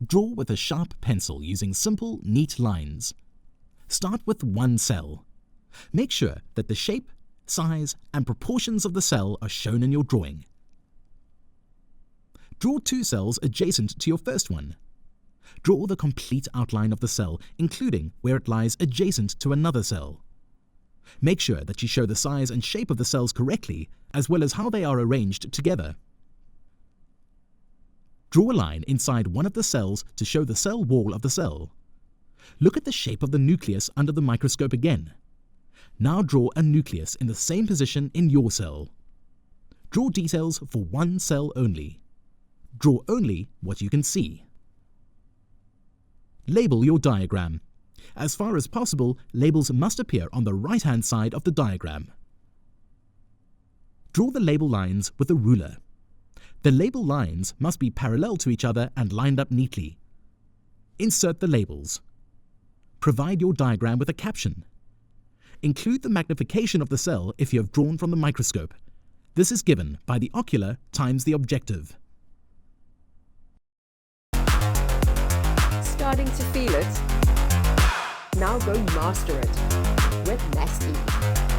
Draw with a sharp pencil using simple, neat lines. Start with one cell. Make sure that the shape, size, and proportions of the cell are shown in your drawing. Draw two cells adjacent to your first one. Draw the complete outline of the cell, including where it lies adjacent to another cell. Make sure that you show the size and shape of the cells correctly, as well as how they are arranged together. Draw a line inside one of the cells to show the cell wall of the cell. Look at the shape of the nucleus under the microscope again. Now draw a nucleus in the same position in your cell. Draw details for one cell only. Draw only what you can see. Label your diagram. As far as possible, labels must appear on the right-hand side of the diagram. Draw the label lines with a ruler. The label lines must be parallel to each other and lined up neatly. Insert the labels. Provide your diagram with a caption. Include the magnification of the cell if you have drawn from the microscope. This is given by the ocular times the objective. Starting to feel it? Now go master it with Maski.